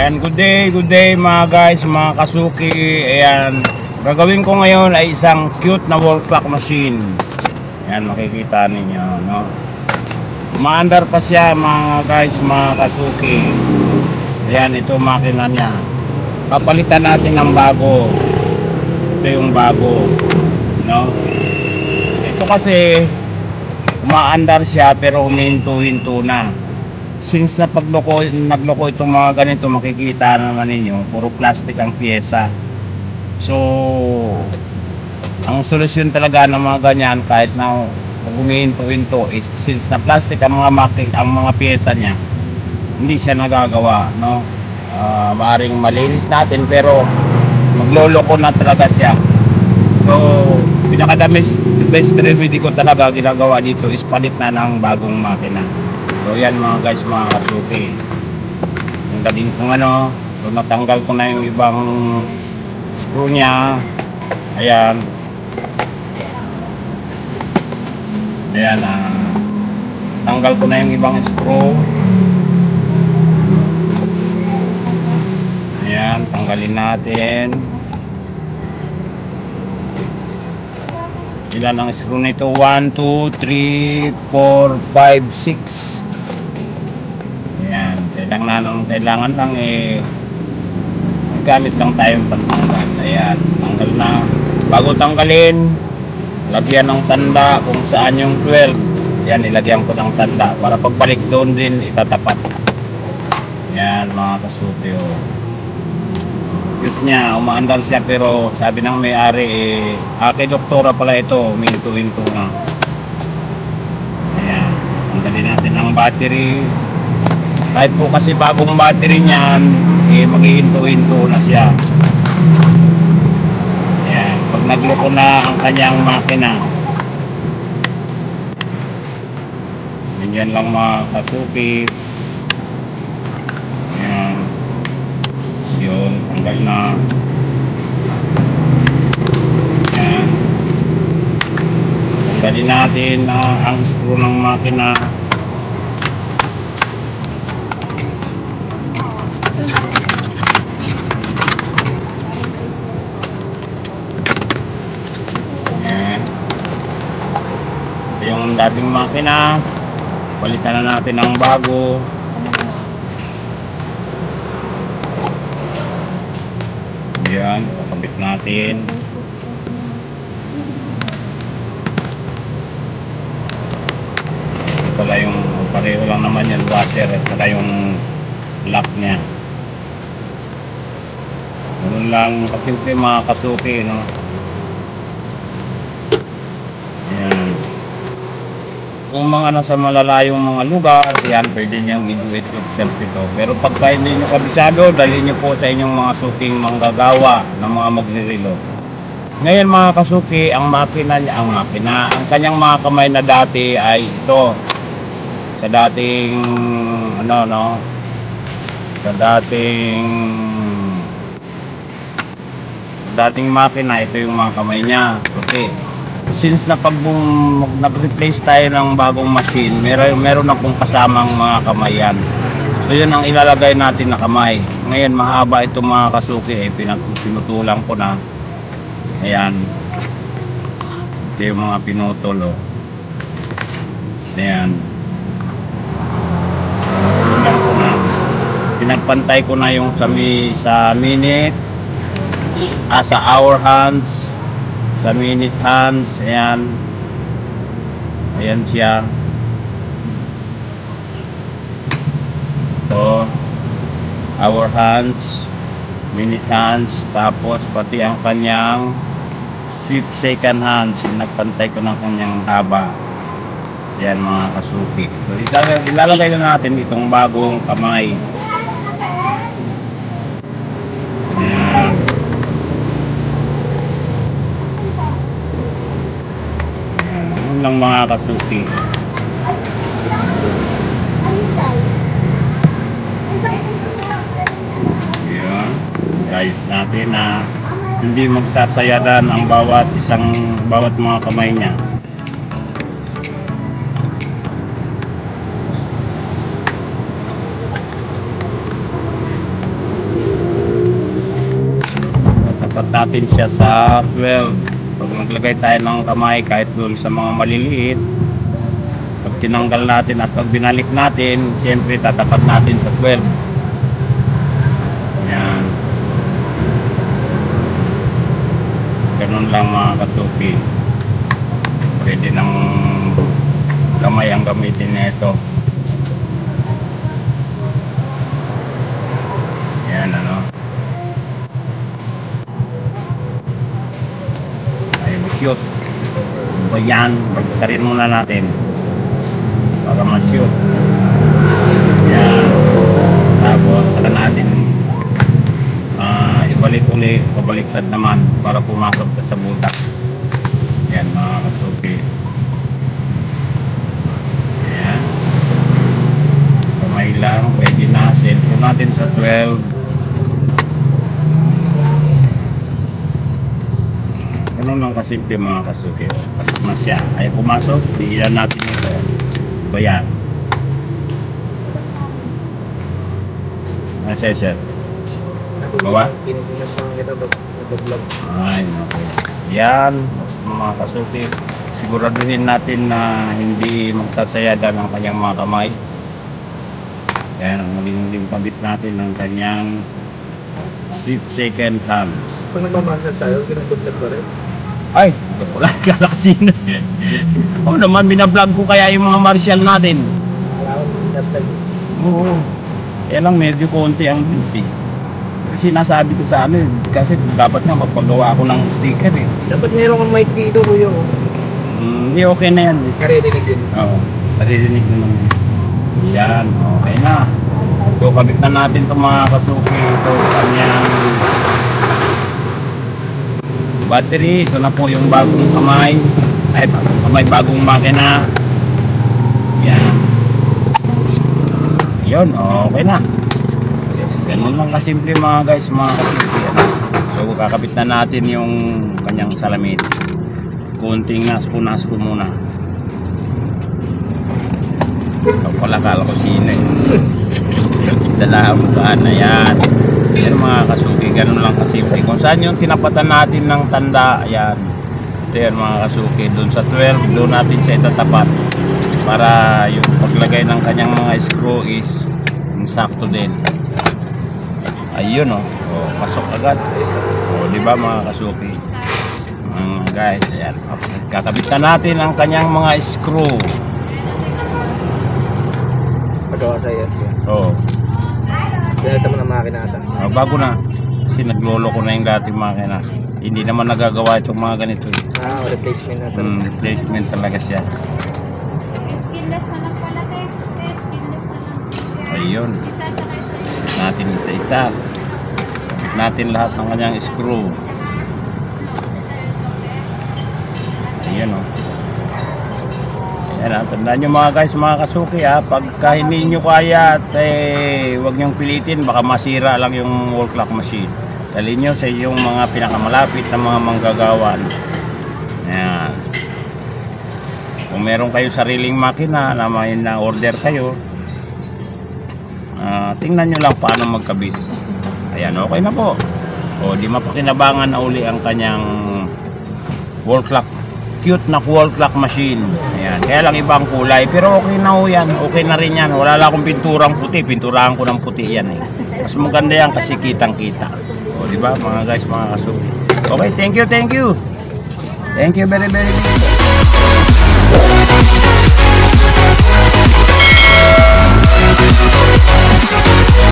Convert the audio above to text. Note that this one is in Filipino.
Ayan, good day mga guys, mga kasuki. Ayan, gagawin ko ngayon ay isang cute na wall clock machine. Ayan, makikita ninyo, no? Maandar pa siya mga guys, mga kasuki. Ayan, ito makina niya. Papalitan natin ng bago. Ito yung bago, no? Ito kasi umaandar siya pero huminto-hinto na. Since nagloko itong mga ganito, makikita naman ninyo puro plastic ang pyesa. So ang solusyon talaga ng mga ganyan, kahit na humihinto-hinto, since na plastic ang mga pyesa niya, hindi siya nagagawa, no? Maaaring malinis natin pero magloloko na talaga siya. So pinaka best remedy ko talaga ginagawa dito is palit na ng bagong makina. So yan mga guys, mga kasuki, tanggalin kong so natanggal ko na yung ibang screw nya. Ayan, tanggal ko na yung ibang screw. Ayan, tanggalin natin. Ilan ang screw nito? 1, 2, 3, 4, 5, 6. Ayan, kailangan lang gamit lang tayong pantanggal. Ayan, tanggal na. Bago tanggalin, lagyan ng tanda kung saan yung 12. Ayan, ilagyan ko ng tanda para pagbalik doon din itatapat. Ayan mga kasuki, cute niya, umaandar siya pero sabi ng may-ari kay doktora pala ito, minto-hinto na. Ayan, tanggalin natin ang battery. Kahit po kasi bagong battery niyan, maghihinto-hinto na siya. Ayan, pag nagloko na ang kanyang makina. Ganyan lang mga kasuki. Ayan, yun, tanggal na. Ayan, tanggalin natin ang screw ng makina. Ayan, ito yung dating makina, palitan na natin ng bago. Ayan, kakabit natin. Ito pala yung pareho lang naman yan, washer at saka yung lock nya. Ganun lang kasi mga kasuki, no? Ayan, kung mga nasa malalayong mga lugar, yan, pwede niyang i-do-it yourself ito. Pero pagka hindi nyo kabisado, dalhin nyo po sa inyong mga suking manggagawa ng mga magre-reload. Ngayon mga kasuki, ang kanyang mga kamay na dati ay ito. Sa dating dating makina, ito yung mga kamay niya. Okay, since nag-replace tayo ng bagong machine, meron akong kasamang mga kamay yan. So yun ang ilalagay natin na kamay. Ngayon mahaba ito mga kasuki, pinutulang ko na. Ayan, ito yung mga pinutol, Ayan, pinagpantay ko na yung sa minute, sa hour hands, sa minute hands. Ayan, ayan siya. So hour hands, minute hands, tapos pati ang kanyang second hands, nagpantay ko ng kanyang haba. Ayan mga kasuki. So ilalagay na natin itong bagong kamay. Ayan. Ayan lang mga kasuki. Ayan, guys, natin na hindi magsasayadan ang bawat mga kamay niya. natin siya sa 12. Pag maglagay tayo ng kamay kahit doon sa mga maliliit, pag tinanggal natin at pag binalik natin, siyempre tatapat natin sa 12. Yan. Ganun lang mga kasuki. Pwede ng kamay ang gamitin nito. Yan ano. Ay mag-shoot. So yan, pagkarin muna natin para ma-shoot. Yan. Tapos saka natin ibalik ulit, pabaliktad naman para pumasok sa butak. Yan mga kasuki. Yan. Kamay lang, pwede na. Set natin sa 12. Ganun lang kasimple mga kasuki. Pasok na siya. Ay pumasok, iilan natin ito. So yan. Nasa sir. Bawa? Ay, okay. Yan, mga kasuki. Siguraduhin natin na hindi magsasayadan ang kanyang mga kamay. Yan, ang maling kabit natin ng kanyang 6-second hand. Pag nagmamasa tayo, ginagdagdag pa rin. Ay, wala galaxy na. Oo naman, binablog ko kaya yung mga martial natin. Wala akong ginagdagdag. Oo. Kaya lang medyo konti ang busy. Kasi nasabi ko sa amin, kasi dapat nga magpagawa ako ng sticker eh. Dapat meron kang mic dito, kuya. Hindi, okay na yan. Karedinig din. Oo, naririnig naman. Yan, okay na. So, kabit na natin itong mga kasuki. Ito, kanyang battery. Ito na po yung bagong kamay. Ay, bagong makina. Yan. Yun, okay na. Ganun lang kasimple mga guys, mga kasimple. So, kakabit na natin yung kanyang salamin. Kunting nasko-nasko muna. Ito pala kala ko sino eh. Yung tigdala ang bukaan na yan. Yan mga kasuki, ganun lang kasimple. Kung saan yung tinapatan natin ng tanda, yan. Ito yan mga kasuki. Doon sa 12, doon natin siya itatapat. Para yung paglagay ng kanyang mga screw is insakto din. Ayun oh. Oh, pasok agad. Oh, di ba mga kasuki? Guys, ayan. Kakabit na natin ang kanyang mga screw. Pagawa sa iyo. Oh. Pinalita mo na makina ata. Bago na. Kasi naglolo ko na yung dating makina. Hindi naman nagagawa itong mga ganito. Replacement na ito. Replacement talaga siya. Skinless na lang pala, te. Skinless na lang. Ayun. Isa tsaka isa. Natin isa-isa. Sabit natin lahat ng kanyang screw. Ayan o. Ayan, tandaan nyo mga guys, mga kasuki ha. Pagka hindi nyo kaya at huwag nyong pilitin, baka masira lang yung wall clock machine. Dalhin nyo sa yung mga pinakamalapit na mga manggagawan. Ayan. Kung meron kayo sariling makina na may na-order kayo, tingnan nyo lang paano magkabit. Ayan, okay na po. O, di mapakinabangan na uli ang kanyang wall clock. Cute na wall clock machine. Ayan, kaya lang ibang kulay. Pero okay na ho yan. Okay na rin yan. Wala lang akong pinturang puti. Pinturahan ko ng puti yan eh. Mas maganda yan kasi kitang-kita. O, di ba mga guys, mga kasuki. Okay, thank you, thank you. Thank you very, very much.